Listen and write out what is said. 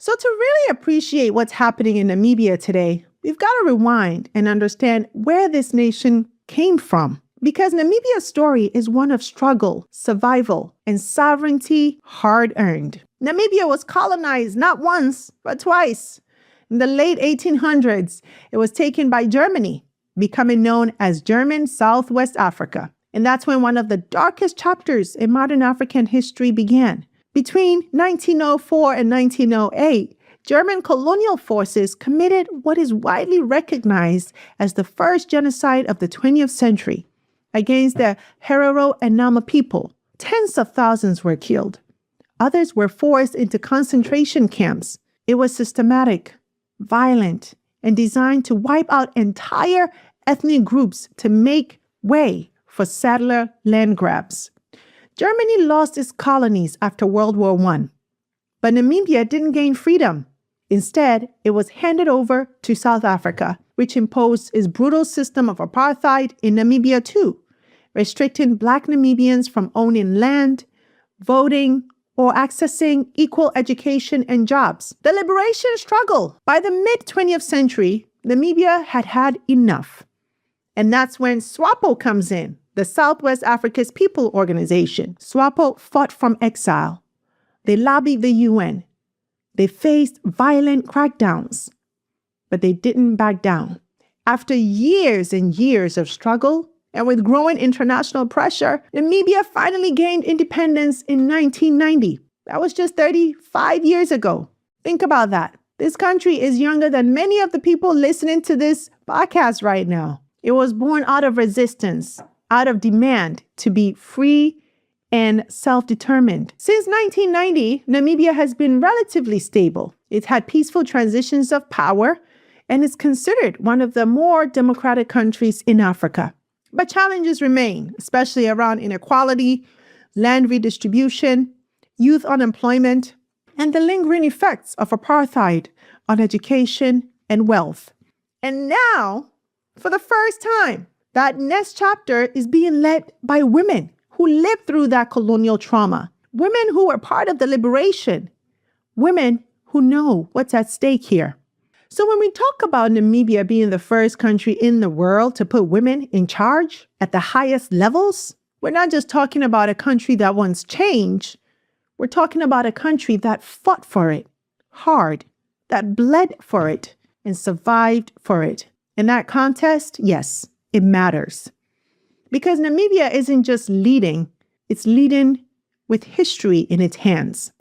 So to really appreciate what's happening in Namibia today, we've got to rewind and understand where this nation came from. Because Namibia's story is one of struggle, survival, and sovereignty hard-earned. Namibia was colonized not once, but twice. In the late 1800s, it was taken by Germany, becoming known as German Southwest Africa. And that's when one of the darkest chapters in modern African history began. Between 1904 and 1908, German colonial forces committed what is widely recognized as the first genocide of the 20th century against the Herero and Nama people. Tens of thousands were killed. Others were forced into concentration camps. It was systematic, violent, and designed to wipe out entire ethnic groups to make way for settler land grabs. Germany lost its colonies after World War I, but Namibia didn't gain freedom. Instead, it was handed over to South Africa, which imposed its brutal system of apartheid in Namibia too, restricting Black Namibians from owning land, voting, or accessing equal education and jobs. The liberation struggle. By the mid-20th century, Namibia had had enough. And that's when SWAPO comes in, the Southwest Africa's People Organization. SWAPO fought from exile. They lobbied the UN. They faced violent crackdowns, but they didn't back down. After years and years of struggle, and with growing international pressure, Namibia finally gained independence in 1990. That was just 35 years ago. Think about that. This country is younger than many of the people listening to this podcast right now. It was born out of resistance, out of demand to be free and self-determined. Since 1990, Namibia has been relatively stable. It's had peaceful transitions of power and is considered one of the more democratic countries in Africa. But challenges remain, especially around inequality, land redistribution, youth unemployment, and the lingering effects of apartheid on education and wealth. And now, for the first time, that next chapter is being led by women who lived through that colonial trauma, women who were part of the liberation, women who know what's at stake here. So when we talk about Namibia being the first country in the world to put women in charge at the highest levels, we're not just talking about a country that wants change. We're talking about a country that fought for it hard, that bled for it, and survived for it. In that contest, yes, it matters. Because Namibia isn't just leading, it's leading with history in its hands.